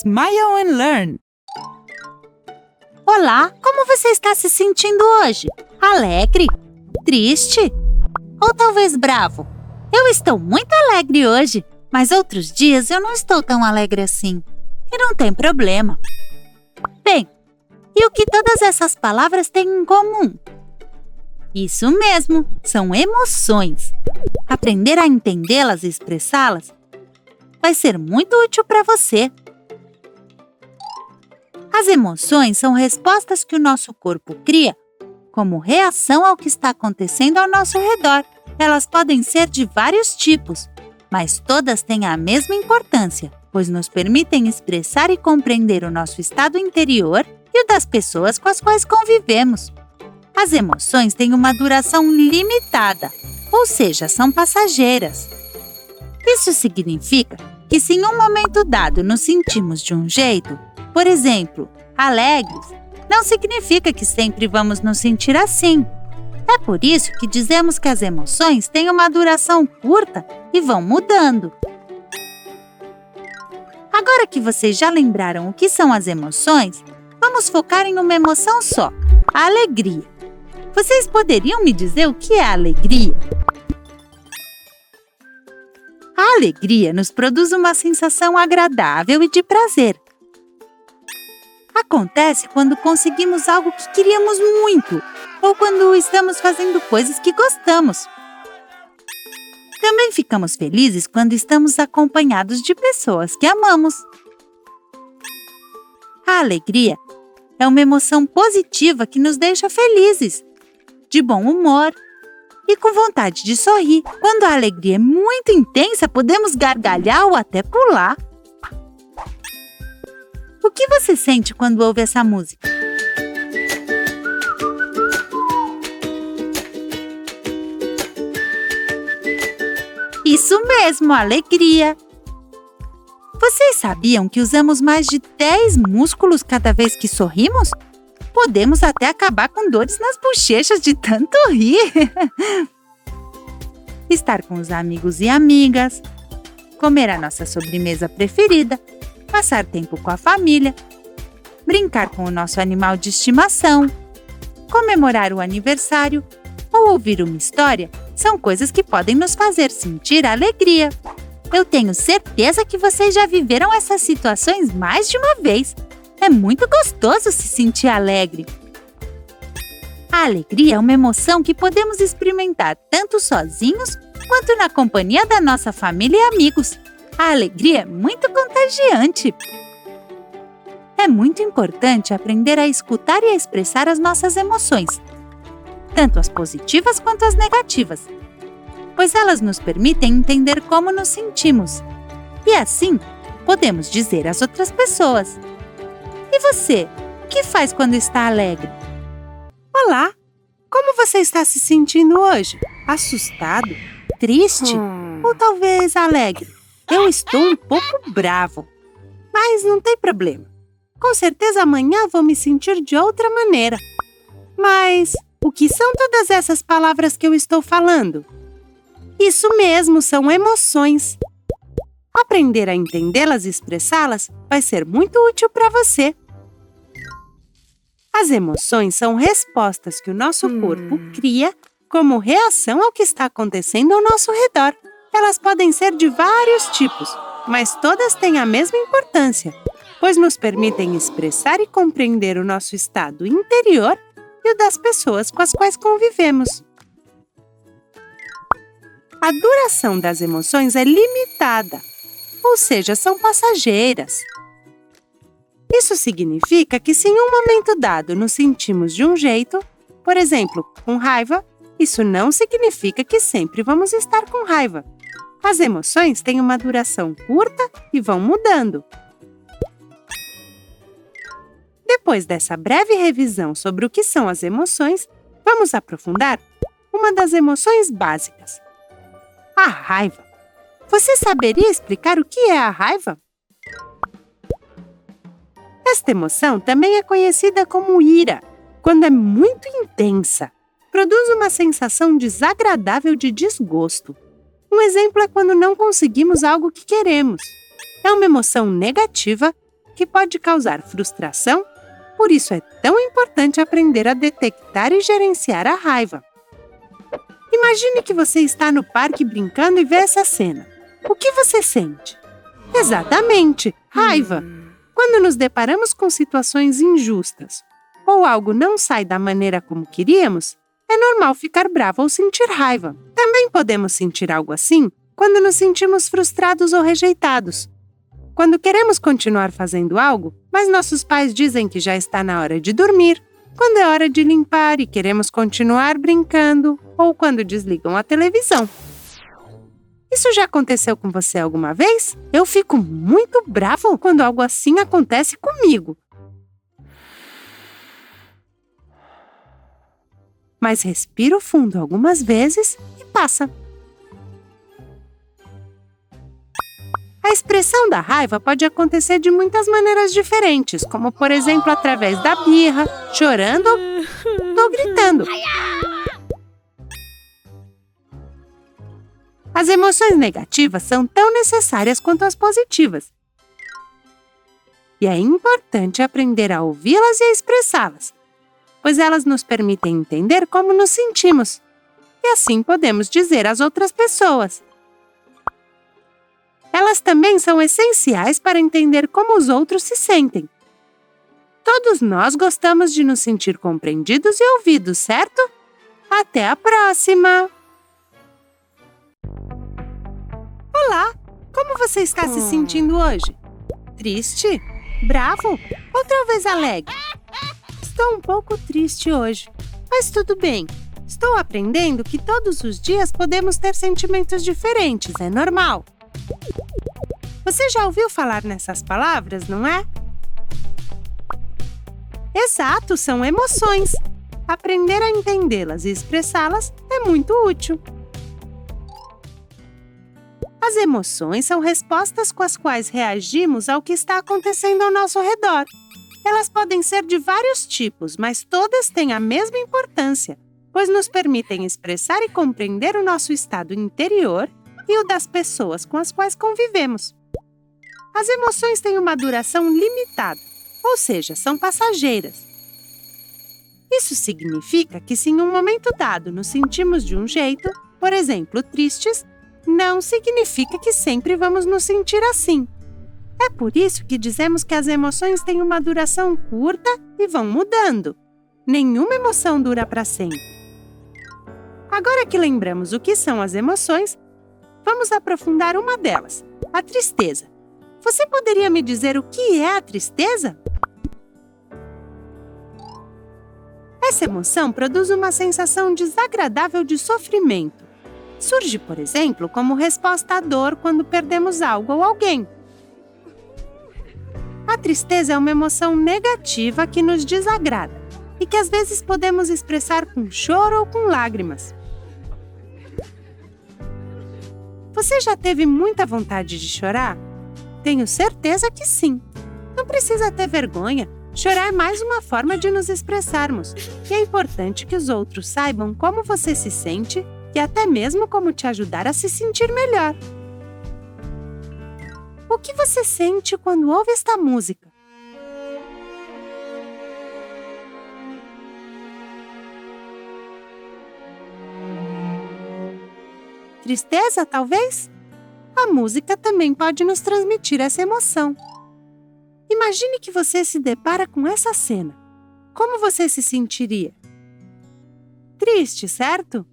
Smile and Learn. Olá, como você está se sentindo hoje? Alegre? Triste? Ou talvez bravo? Eu estou muito alegre hoje, mas outros dias eu não estou tão alegre assim. E não tem problema. Bem, e o que todas essas palavras têm em comum? Isso mesmo, são emoções. Aprender a entendê-las e expressá-las vai ser muito útil para você. As emoções são respostas que o nosso corpo cria como reação ao que está acontecendo ao nosso redor. Elas podem ser de vários tipos, mas todas têm a mesma importância, pois nos permitem expressar e compreender o nosso estado interior e o das pessoas com as quais convivemos. As emoções têm uma duração limitada, ou seja, são passageiras. Isso significa que se em um momento dado nos sentimos de um jeito, por exemplo, alegres, não significa que sempre vamos nos sentir assim. É por isso que dizemos que as emoções têm uma duração curta e vão mudando. Agora que vocês já lembraram o que são as emoções, vamos focar em uma emoção só, a alegria. Vocês poderiam me dizer o que é a alegria? A alegria nos produz uma sensação agradável e de prazer. Acontece quando conseguimos algo que queríamos muito, ou quando estamos fazendo coisas que gostamos. Também ficamos felizes quando estamos acompanhados de pessoas que amamos. A alegria é uma emoção positiva que nos deixa felizes, de bom humor e com vontade de sorrir. Quando a alegria é muito intensa, podemos gargalhar ou até pular. O que você sente quando ouve essa música? Isso mesmo, alegria! Vocês sabiam que usamos mais de 10 músculos cada vez que sorrimos? Podemos até acabar com dores nas bochechas de tanto rir. Estar com os amigos e amigas, comer a nossa sobremesa preferida, passar tempo com a família, brincar com o nosso animal de estimação, comemorar o aniversário ou ouvir uma história são coisas que podem nos fazer sentir alegria. Eu tenho certeza que vocês já viveram essas situações mais de uma vez. É muito gostoso se sentir alegre. A alegria é uma emoção que podemos experimentar tanto sozinhos quanto na companhia da nossa família e amigos. A alegria é muito contagiante. É muito importante aprender a escutar e a expressar as nossas emoções, tanto as positivas quanto as negativas, pois elas nos permitem entender como nos sentimos e, assim, podemos dizer às outras pessoas. E você, o que faz quando está alegre? Olá, como você está se sentindo hoje? Assustado? Triste? Ou talvez alegre? Eu estou um pouco bravo, mas não tem problema. Com certeza amanhã vou me sentir de outra maneira. Mas o que são todas essas palavras que eu estou falando? Isso mesmo, são emoções. Aprender a entendê-las e expressá-las vai ser muito útil para você. As emoções são respostas que o nosso corpo cria como reação ao que está acontecendo ao nosso redor. Elas podem ser de vários tipos, mas todas têm a mesma importância, pois nos permitem expressar e compreender o nosso estado interior e o das pessoas com as quais convivemos. A duração das emoções é limitada, ou seja, são passageiras. Isso significa que se em um momento dado nos sentimos de um jeito, por exemplo, com raiva, isso não significa que sempre vamos estar com raiva. As emoções têm uma duração curta e vão mudando. Depois dessa breve revisão sobre o que são as emoções, vamos aprofundar uma das emoções básicas: a raiva. Você saberia explicar o que é a raiva? Esta emoção também é conhecida como ira. Quando é muito intensa, produz uma sensação desagradável de desgosto. Um exemplo é quando não conseguimos algo que queremos. É uma emoção negativa que pode causar frustração. Por isso é tão importante aprender a detectar e gerenciar a raiva. Imagine que você está no parque brincando e vê essa cena. O que você sente? Exatamente, raiva. Quando nos deparamos com situações injustas ou algo não sai da maneira como queríamos, é normal ficar bravo ou sentir raiva. Também podemos sentir algo assim quando nos sentimos frustrados ou rejeitados. Quando queremos continuar fazendo algo, mas nossos pais dizem que já está na hora de dormir, quando é hora de limpar e queremos continuar brincando, ou quando desligam a televisão. Isso já aconteceu com você alguma vez? Eu fico muito bravo quando algo assim acontece comigo. Mas respiro fundo algumas vezes e passa. A expressão da raiva pode acontecer de muitas maneiras diferentes, como, por exemplo, através da birra, chorando ou gritando. As emoções negativas são tão necessárias quanto as positivas. E é importante aprender a ouvi-las e a expressá-las, pois elas nos permitem entender como nos sentimos. E assim podemos dizer às outras pessoas. Elas também são essenciais para entender como os outros se sentem. Todos nós gostamos de nos sentir compreendidos e ouvidos, certo? Até a próxima! Olá! Como você está se sentindo hoje? Triste? Bravo? Ou talvez alegre? Estou um pouco triste hoje, mas tudo bem. Estou aprendendo que todos os dias podemos ter sentimentos diferentes, é normal. Você já ouviu falar nessas palavras, não é? Exato, são emoções. Aprender a entendê-las e expressá-las é muito útil. As emoções são respostas com as quais reagimos ao que está acontecendo ao nosso redor. Elas podem ser de vários tipos, mas todas têm a mesma importância, pois nos permitem expressar e compreender o nosso estado interior e o das pessoas com as quais convivemos. As emoções têm uma duração limitada, ou seja, são passageiras. Isso significa que se em um momento dado nos sentimos de um jeito, por exemplo, tristes, não significa que sempre vamos nos sentir assim. É por isso que dizemos que as emoções têm uma duração curta e vão mudando. Nenhuma emoção dura para sempre. Agora que lembramos o que são as emoções, vamos aprofundar uma delas, a tristeza. Você poderia me dizer o que é a tristeza? Essa emoção produz uma sensação desagradável de sofrimento. Surge, por exemplo, como resposta à dor quando perdemos algo ou alguém. A tristeza é uma emoção negativa que nos desagrada e que às vezes podemos expressar com choro ou com lágrimas. Você já teve muita vontade de chorar? Tenho certeza que sim. Não precisa ter vergonha. Chorar é mais uma forma de nos expressarmos. E é importante que os outros saibam como você se sente e até mesmo como te ajudar a se sentir melhor. O que você sente quando ouve esta música? Tristeza, talvez? A música também pode nos transmitir essa emoção. Imagine que você se depara com essa cena. Como você se sentiria? Triste, certo?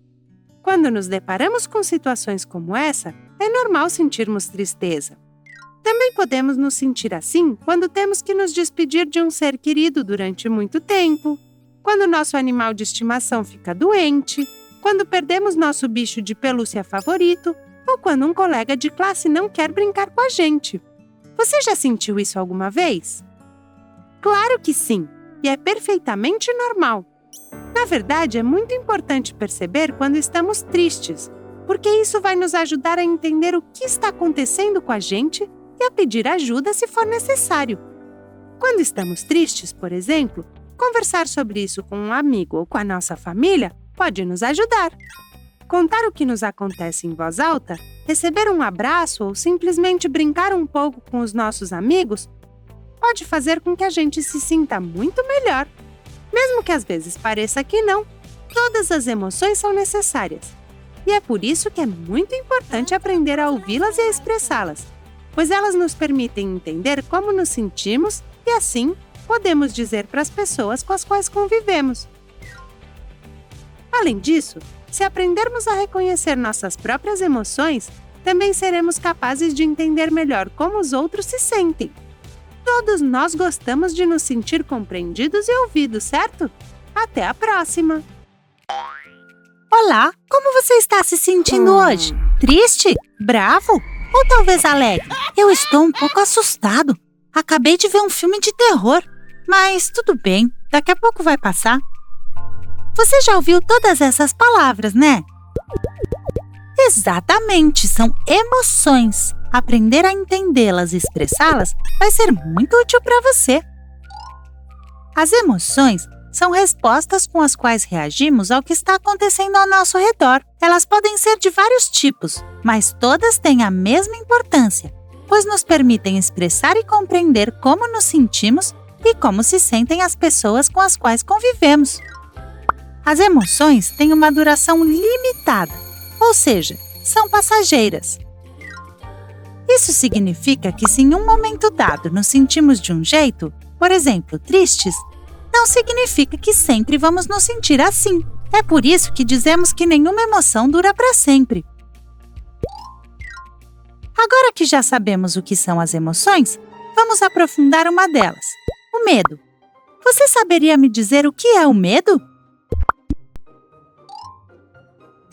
Quando nos deparamos com situações como essa, é normal sentirmos tristeza. Também podemos nos sentir assim quando temos que nos despedir de um ser querido durante muito tempo, quando nosso animal de estimação fica doente, quando perdemos nosso bicho de pelúcia favorito ou quando um colega de classe não quer brincar com a gente. Você já sentiu isso alguma vez? Claro que sim, e é perfeitamente normal. Na verdade, é muito importante perceber quando estamos tristes, porque isso vai nos ajudar a entender o que está acontecendo com a gente e a pedir ajuda se for necessário. Quando estamos tristes, por exemplo, conversar sobre isso com um amigo ou com a nossa família pode nos ajudar. Contar o que nos acontece em voz alta, receber um abraço ou simplesmente brincar um pouco com os nossos amigos pode fazer com que a gente se sinta muito melhor. Mesmo que às vezes pareça que não, todas as emoções são necessárias. E é por isso que é muito importante aprender a ouvi-las e a expressá-las, pois elas nos permitem entender como nos sentimos e, assim, podemos dizer para as pessoas com as quais convivemos. Além disso, se aprendermos a reconhecer nossas próprias emoções, também seremos capazes de entender melhor como os outros se sentem. Todos nós gostamos de nos sentir compreendidos e ouvidos, certo? Até a próxima! Olá, como você está se sentindo hoje? Triste? Bravo? Ou talvez alegre? Eu estou um pouco assustado. Acabei de ver um filme de terror. Mas tudo bem, daqui a pouco vai passar. Você já ouviu todas essas palavras, né? Exatamente, são emoções. Aprender a entendê-las e expressá-las vai ser muito útil para você. As emoções são respostas com as quais reagimos ao que está acontecendo ao nosso redor. Elas podem ser de vários tipos, mas todas têm a mesma importância, pois nos permitem expressar e compreender como nos sentimos e como se sentem as pessoas com as quais convivemos. As emoções têm uma duração limitada, ou seja, são passageiras. Isso significa que se em um momento dado nos sentimos de um jeito, por exemplo, tristes, não significa que sempre vamos nos sentir assim. É por isso que dizemos que nenhuma emoção dura para sempre. Agora que já sabemos o que são as emoções, vamos aprofundar uma delas, o medo. Você saberia me dizer o que é o medo?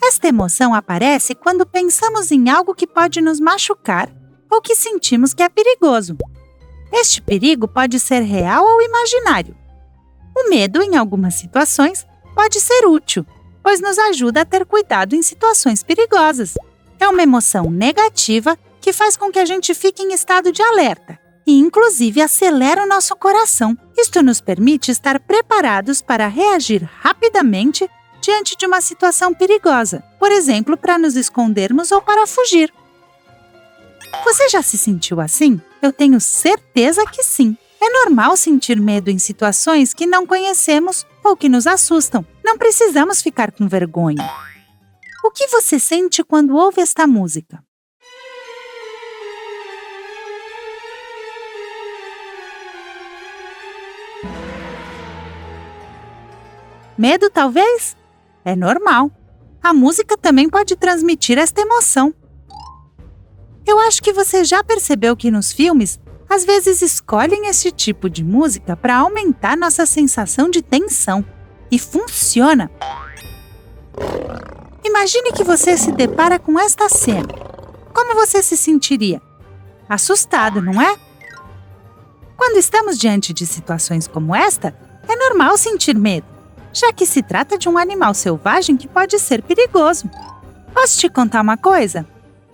Esta emoção aparece quando pensamos em algo que pode nos machucar ou que sentimos que é perigoso. Este perigo pode ser real ou imaginário. O medo, em algumas situações, pode ser útil, pois nos ajuda a ter cuidado em situações perigosas. É uma emoção negativa que faz com que a gente fique em estado de alerta e, inclusive, acelera o nosso coração. Isto nos permite estar preparados para reagir rapidamente diante de uma situação perigosa, por exemplo, para nos escondermos ou para fugir. Você já se sentiu assim? Eu tenho certeza que sim. É normal sentir medo em situações que não conhecemos ou que nos assustam. Não precisamos ficar com vergonha. O que você sente quando ouve esta música? Medo, talvez? É normal. A música também pode transmitir esta emoção. Eu acho que você já percebeu que nos filmes, às vezes escolhem esse tipo de música para aumentar nossa sensação de tensão. E funciona! Imagine que você se depara com esta cena. Como você se sentiria? Assustado, não é? Quando estamos diante de situações como esta, é normal sentir medo, já que se trata de um animal selvagem que pode ser perigoso. Posso te contar uma coisa?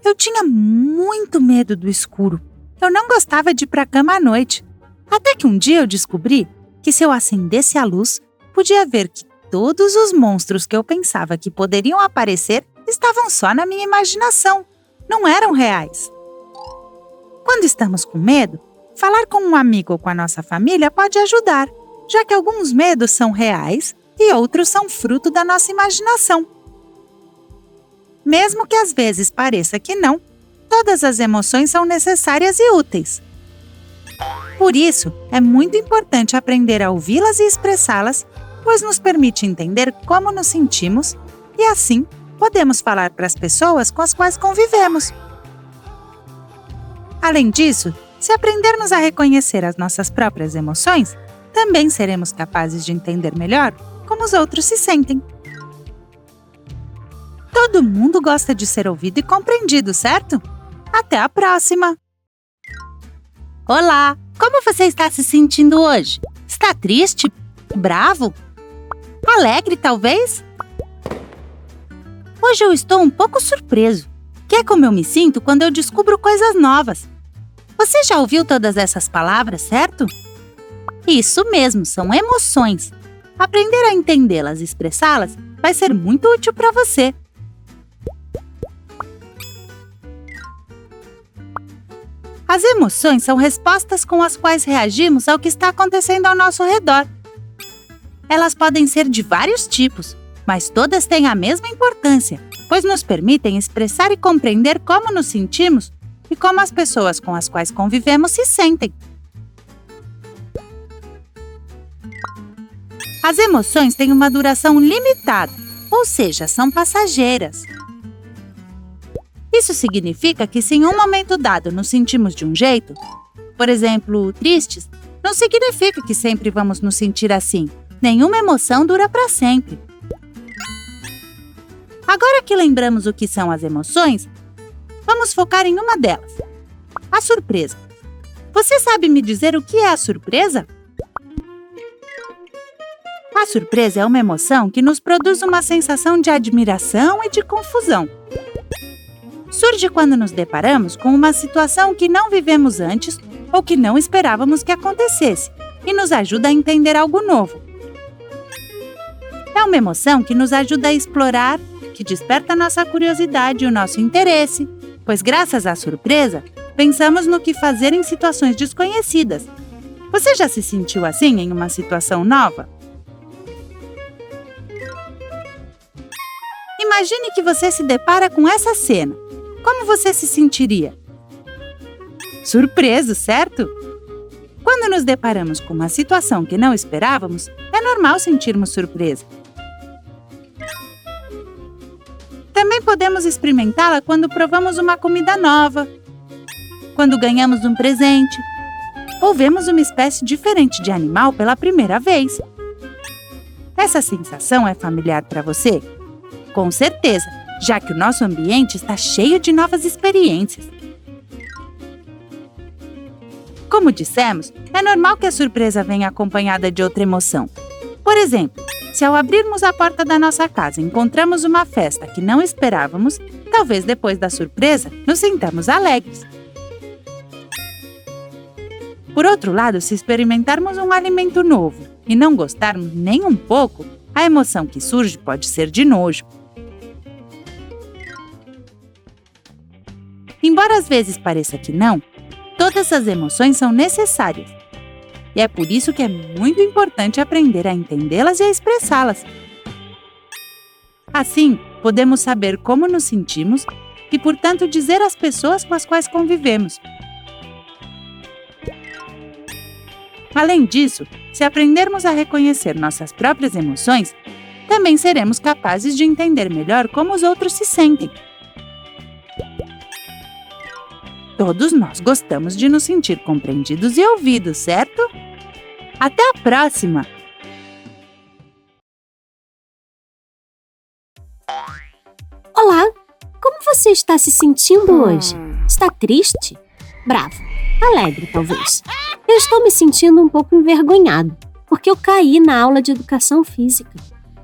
Eu tinha muito medo do escuro. Eu não gostava de ir para a cama à noite. Até que um dia eu descobri que se eu acendesse a luz, podia ver que todos os monstros que eu pensava que poderiam aparecer estavam só na minha imaginação, não eram reais. Quando estamos com medo, falar com um amigo ou com a nossa família pode ajudar, já que alguns medos são reais e outros são fruto da nossa imaginação. Mesmo que às vezes pareça que não, todas as emoções são necessárias e úteis. Por isso, é muito importante aprender a ouvi-las e expressá-las, pois nos permite entender como nos sentimos e, assim, podemos falar para as pessoas com as quais convivemos. Além disso, se aprendermos a reconhecer as nossas próprias emoções, também seremos capazes de entender melhor como os outros se sentem. Todo mundo gosta de ser ouvido e compreendido, certo? Até a próxima! Olá! Como você está se sentindo hoje? Está triste? Bravo? Alegre, talvez? Hoje eu estou um pouco surpreso. Que é como eu me sinto quando eu descubro coisas novas. Você já ouviu todas essas palavras, certo? Isso mesmo, são emoções. Aprender a entendê-las e expressá-las vai ser muito útil para você. As emoções são respostas com as quais reagimos ao que está acontecendo ao nosso redor. Elas podem ser de vários tipos, mas todas têm a mesma importância, pois nos permitem expressar e compreender como nos sentimos e como as pessoas com as quais convivemos se sentem. As emoções têm uma duração limitada, ou seja, são passageiras. Isso significa que se em um momento dado nos sentimos de um jeito, por exemplo, tristes, não significa que sempre vamos nos sentir assim. Nenhuma emoção dura para sempre. Agora que lembramos o que são as emoções, vamos focar em uma delas, a surpresa. Você sabe me dizer o que é a surpresa? A surpresa é uma emoção que nos produz uma sensação de admiração e de confusão. Surge quando nos deparamos com uma situação que não vivemos antes ou que não esperávamos que acontecesse e nos ajuda a entender algo novo. É uma emoção que nos ajuda a explorar, que desperta nossa curiosidade e o nosso interesse, pois graças à surpresa, pensamos no que fazer em situações desconhecidas. Você já se sentiu assim em uma situação nova? Imagine que você se depara com essa cena. Como você se sentiria? Surpreso, certo? Quando nos deparamos com uma situação que não esperávamos, é normal sentirmos surpresa. Também podemos experimentá-la quando provamos uma comida nova, quando ganhamos um presente, ou vemos uma espécie diferente de animal pela primeira vez. Essa sensação é familiar para você? Com certeza, já que o nosso ambiente está cheio de novas experiências. Como dissemos, é normal que a surpresa venha acompanhada de outra emoção. Por exemplo, se ao abrirmos a porta da nossa casa encontramos uma festa que não esperávamos, talvez depois da surpresa nos sintamos alegres. Por outro lado, se experimentarmos um alimento novo e não gostarmos nem um pouco, a emoção que surge pode ser de nojo. Embora às vezes pareça que não, todas as emoções são necessárias. E é por isso que é muito importante aprender a entendê-las e a expressá-las. Assim, podemos saber como nos sentimos e, portanto, dizer às pessoas com as quais convivemos. Além disso, se aprendermos a reconhecer nossas próprias emoções, também seremos capazes de entender melhor como os outros se sentem. Todos nós gostamos de nos sentir compreendidos e ouvidos, certo? Até a próxima! Olá! Como você está se sentindo hoje? Está triste? Bravo? Alegre, talvez? Eu estou me sentindo um pouco envergonhado, porque eu caí na aula de educação física.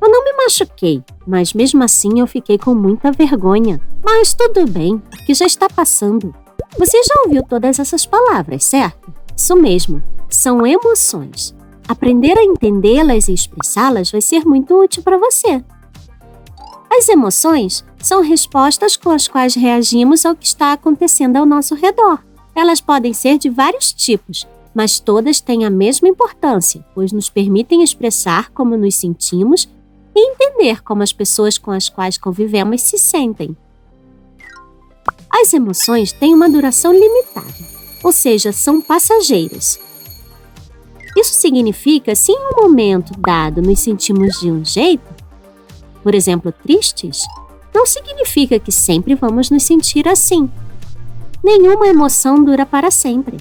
Eu não me machuquei, mas mesmo assim eu fiquei com muita vergonha. Mas tudo bem, porque já está passando. Você já ouviu todas essas palavras, certo? Isso mesmo, são emoções. Aprender a entendê-las e expressá-las vai ser muito útil para você. As emoções são respostas com as quais reagimos ao que está acontecendo ao nosso redor. Elas podem ser de vários tipos, mas todas têm a mesma importância, pois nos permitem expressar como nos sentimos e entender como as pessoas com as quais convivemos se sentem. As emoções têm uma duração limitada, ou seja, são passageiras. Isso significa, se em um momento dado nos sentimos de um jeito, por exemplo, tristes, não significa que sempre vamos nos sentir assim. Nenhuma emoção dura para sempre.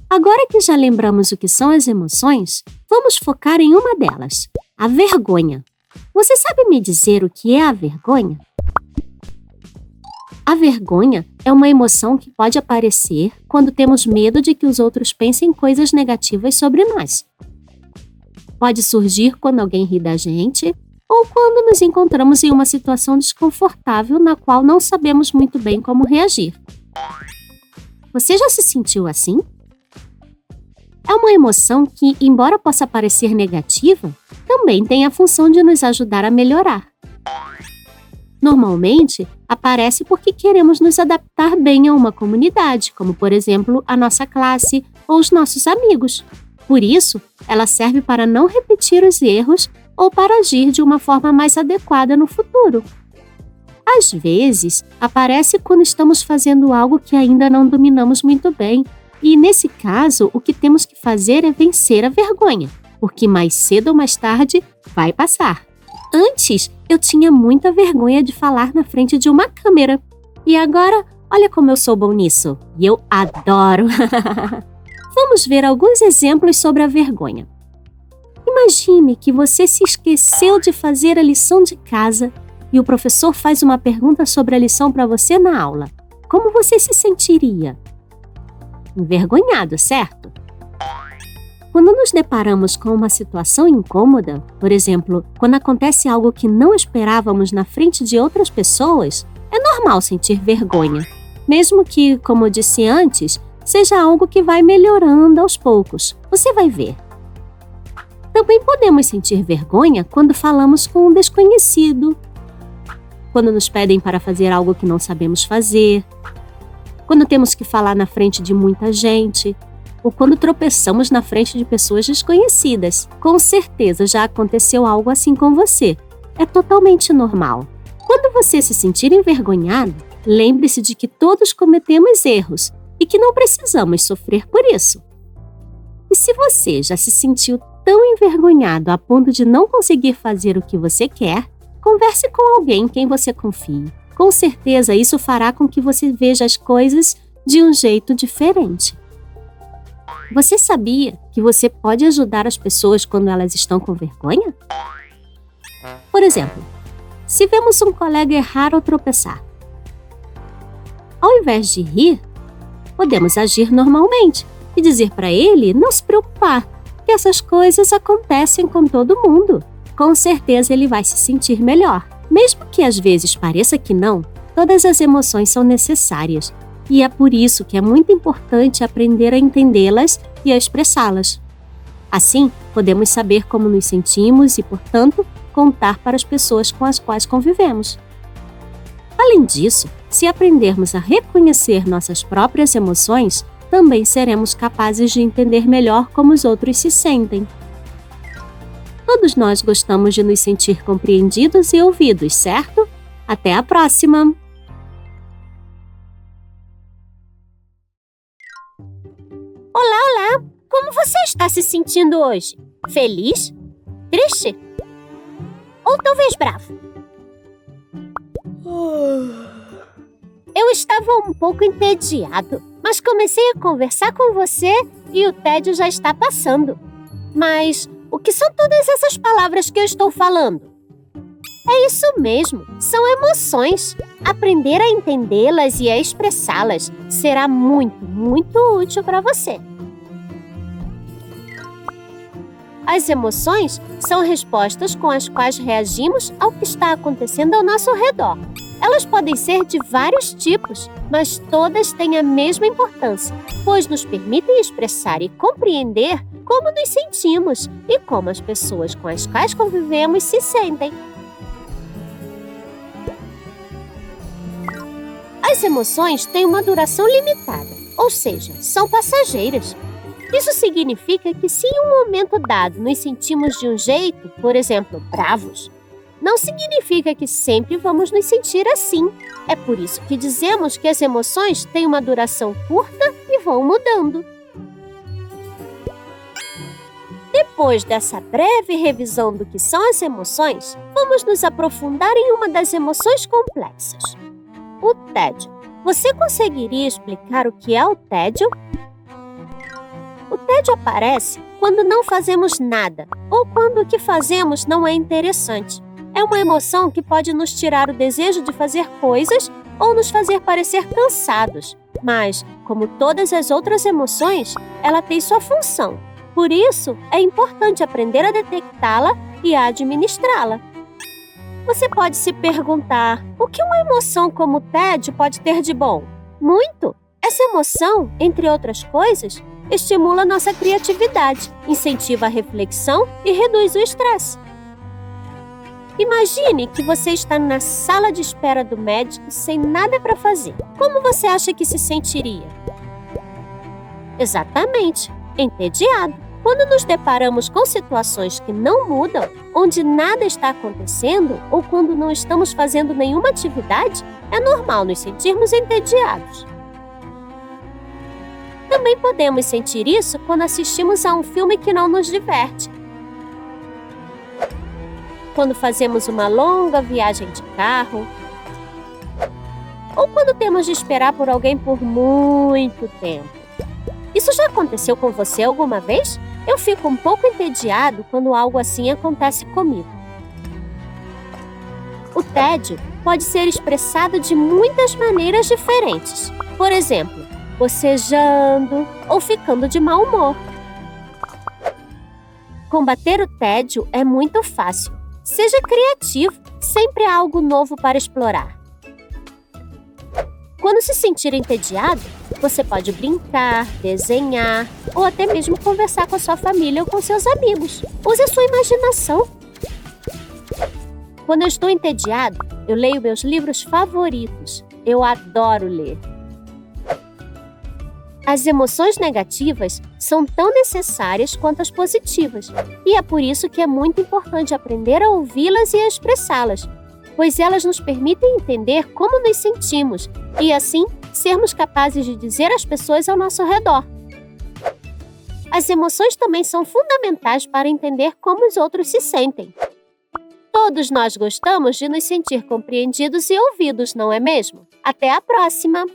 Agora que já lembramos o que são as emoções, vamos focar em uma delas, a vergonha. Você sabe me dizer o que é a vergonha? A vergonha é uma emoção que pode aparecer quando temos medo de que os outros pensem coisas negativas sobre nós. Pode surgir quando alguém ri da gente ou quando nos encontramos em uma situação desconfortável na qual não sabemos muito bem como reagir. Você já se sentiu assim? É uma emoção que, embora possa parecer negativa, também tem a função de nos ajudar a melhorar. Normalmente, aparece porque queremos nos adaptar bem a uma comunidade, como, por exemplo, a nossa classe ou os nossos amigos. Por isso, ela serve para não repetir os erros ou para agir de uma forma mais adequada no futuro. Às vezes, aparece quando estamos fazendo algo que ainda não dominamos muito bem, e nesse caso, o que temos que fazer é vencer a vergonha, porque mais cedo ou mais tarde vai passar. Antes, eu tinha muita vergonha de falar na frente de uma câmera. E agora, olha como eu sou bom nisso. E eu adoro! Vamos ver alguns exemplos sobre a vergonha. Imagine que você se esqueceu de fazer a lição de casa e o professor faz uma pergunta sobre a lição para você na aula. Como você se sentiria? Envergonhado, certo? Quando nos deparamos com uma situação incômoda, por exemplo, quando acontece algo que não esperávamos na frente de outras pessoas, é normal sentir vergonha, mesmo que, como eu disse antes, seja algo que vai melhorando aos poucos. Você vai ver. Também podemos sentir vergonha quando falamos com um desconhecido, quando nos pedem para fazer algo que não sabemos fazer, quando temos que falar na frente de muita gente, ou quando tropeçamos na frente de pessoas desconhecidas. Com certeza já aconteceu algo assim com você. É totalmente normal. Quando você se sentir envergonhado, lembre-se de que todos cometemos erros e que não precisamos sofrer por isso. E se você já se sentiu tão envergonhado a ponto de não conseguir fazer o que você quer, converse com alguém em quem você confie. Com certeza isso fará com que você veja as coisas de um jeito diferente. Você sabia que você pode ajudar as pessoas quando elas estão com vergonha? Por exemplo, se vemos um colega errar ou tropeçar, ao invés de rir, podemos agir normalmente e dizer para ele não se preocupar, que essas coisas acontecem com todo mundo. Com certeza ele vai se sentir melhor. Mesmo que às vezes pareça que não, todas as emoções são necessárias. E é por isso que é muito importante aprender a entendê-las e a expressá-las. Assim, podemos saber como nos sentimos e, portanto, contar para as pessoas com as quais convivemos. Além disso, se aprendermos a reconhecer nossas próprias emoções, também seremos capazes de entender melhor como os outros se sentem. Todos nós gostamos de nos sentir compreendidos e ouvidos, certo? Até a próxima! Olá! Como você está se sentindo hoje? Feliz? Triste? Ou talvez bravo? Eu estava um pouco entediado, mas comecei a conversar com você e o tédio já está passando. Mas o que são todas essas palavras que eu estou falando? É isso mesmo, são emoções. Aprender a entendê-las e a expressá-las será muito, muito útil para você. As emoções são respostas com as quais reagimos ao que está acontecendo ao nosso redor. Elas podem ser de vários tipos, mas todas têm a mesma importância, pois nos permitem expressar e compreender como nos sentimos e como as pessoas com as quais convivemos se sentem. As emoções têm uma duração limitada, ou seja, são passageiras. Isso significa que se em um momento dado nos sentimos de um jeito, por exemplo, bravos, não significa que sempre vamos nos sentir assim. É por isso que dizemos que as emoções têm uma duração curta e vão mudando. Depois dessa breve revisão do que são as emoções, vamos nos aprofundar em uma das emoções complexas: o tédio. Você conseguiria explicar o que é o tédio? O tédio aparece quando não fazemos nada ou quando o que fazemos não é interessante. É uma emoção que pode nos tirar o desejo de fazer coisas ou nos fazer parecer cansados. Mas, como todas as outras emoções, ela tem sua função. Por isso, é importante aprender a detectá-la e a administrá-la. Você pode se perguntar, o que uma emoção como o tédio pode ter de bom? Muito! Essa emoção, entre outras coisas, estimula nossa criatividade, incentiva a reflexão e reduz o estresse. Imagine que você está na sala de espera do médico sem nada para fazer. Como você acha que se sentiria? Exatamente, entediado. Quando nos deparamos com situações que não mudam, onde nada está acontecendo ou quando não estamos fazendo nenhuma atividade, é normal nos sentirmos entediados. Também podemos sentir isso quando assistimos a um filme que não nos diverte. Quando fazemos uma longa viagem de carro, ou quando temos de esperar por alguém por muito tempo. Isso já aconteceu com você alguma vez? Eu fico um pouco entediado quando algo assim acontece comigo. O tédio pode ser expressado de muitas maneiras diferentes. Por exemplo, bocejando ou ficando de mau humor. Combater o tédio é muito fácil. Seja criativo, sempre há algo novo para explorar. Quando se sentir entediado, você pode brincar, desenhar ou até mesmo conversar com a sua família ou com seus amigos. Use a sua imaginação. Quando eu estou entediado, eu leio meus livros favoritos. Eu adoro ler. As emoções negativas são tão necessárias quanto as positivas, e é por isso que é muito importante aprender a ouvi-las e a expressá-las, pois elas nos permitem entender como nos sentimos e, assim, sermos capazes de dizer às pessoas ao nosso redor. As emoções também são fundamentais para entender como os outros se sentem. Todos nós gostamos de nos sentir compreendidos e ouvidos, não é mesmo? Até a próxima!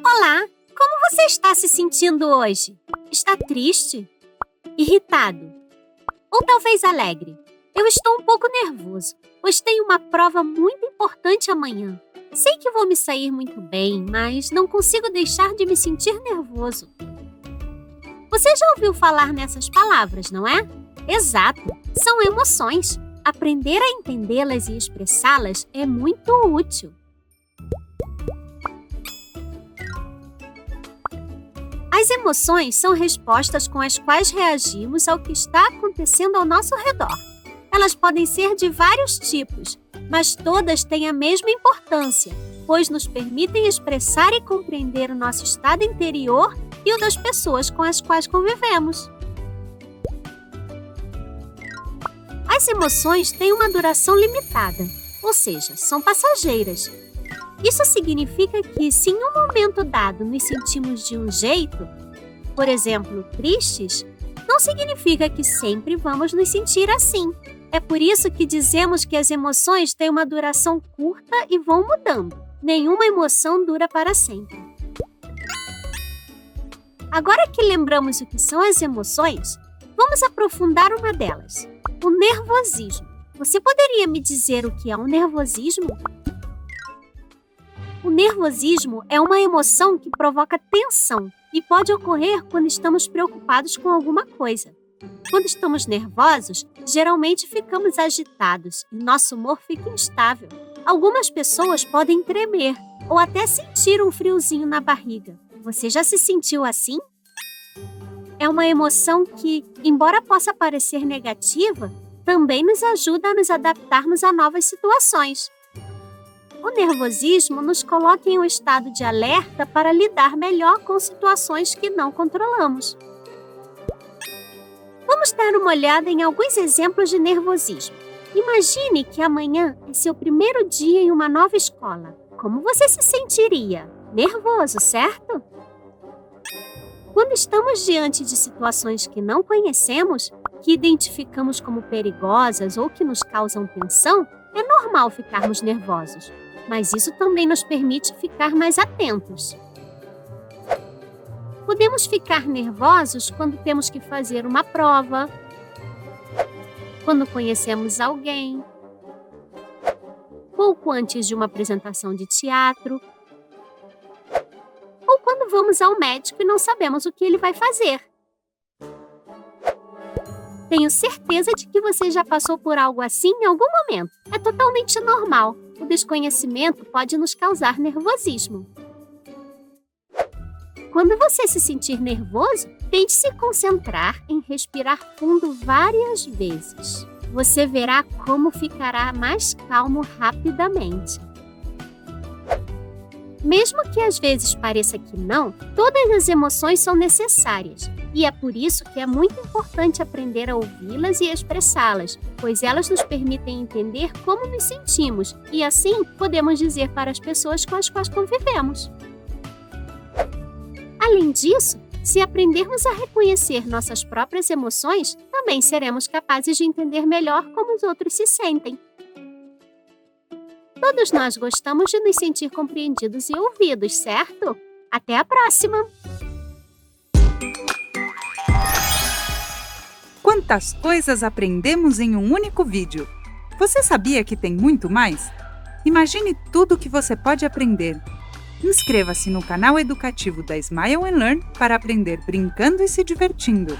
Olá, como você está se sentindo hoje? Está triste? Irritado? Ou talvez alegre? Eu estou um pouco nervoso, pois tenho uma prova muito importante amanhã. Sei que vou me sair muito bem, mas não consigo deixar de me sentir nervoso. Você já ouviu falar nessas palavras, não é? Exato, são emoções. Aprender a entendê-las e expressá-las é muito útil. As emoções são respostas com as quais reagimos ao que está acontecendo ao nosso redor. Elas podem ser de vários tipos, mas todas têm a mesma importância, pois nos permitem expressar e compreender o nosso estado interior e o das pessoas com as quais convivemos. As emoções têm uma duração limitada, ou seja, são passageiras. Isso significa que, se em um momento dado nos sentimos de um jeito, por exemplo, tristes, não significa que sempre vamos nos sentir assim. É por isso que dizemos que as emoções têm uma duração curta e vão mudando. Nenhuma emoção dura para sempre. Agora que lembramos o que são as emoções, vamos aprofundar uma delas, o nervosismo. Você poderia me dizer o que é um nervosismo? O nervosismo é uma emoção que provoca tensão e pode ocorrer quando estamos preocupados com alguma coisa. Quando estamos nervosos, geralmente ficamos agitados e nosso humor fica instável. Algumas pessoas podem tremer ou até sentir um friozinho na barriga. Você já se sentiu assim? É uma emoção que, embora possa parecer negativa, também nos ajuda a nos adaptarmos a novas situações. O nervosismo nos coloca em um estado de alerta para lidar melhor com situações que não controlamos. Vamos dar uma olhada em alguns exemplos de nervosismo. Imagine que amanhã é seu primeiro dia em uma nova escola. Como você se sentiria? Nervoso, certo? Quando estamos diante de situações que não conhecemos, que identificamos como perigosas ou que nos causam tensão, é normal ficarmos nervosos. Mas isso também nos permite ficar mais atentos. Podemos ficar nervosos quando temos que fazer uma prova, quando conhecemos alguém, pouco antes de uma apresentação de teatro, ou quando vamos ao médico e não sabemos o que ele vai fazer. Tenho certeza de que você já passou por algo assim em algum momento. É totalmente normal. O desconhecimento pode nos causar nervosismo. Quando você se sentir nervoso, tente se concentrar em respirar fundo várias vezes. Você verá como ficará mais calmo rapidamente. Mesmo que às vezes pareça que não, todas as emoções são necessárias. E é por isso que é muito importante aprender a ouvi-las e expressá-las, pois elas nos permitem entender como nos sentimos e assim podemos dizer para as pessoas com as quais convivemos. Além disso, se aprendermos a reconhecer nossas próprias emoções, também seremos capazes de entender melhor como os outros se sentem. Todos nós gostamos de nos sentir compreendidos e ouvidos, certo? Até a próxima! Quantas coisas aprendemos em um único vídeo! Você sabia que tem muito mais? Imagine tudo o que você pode aprender. Inscreva-se no canal educativo da Smile & Learn para aprender brincando e se divertindo.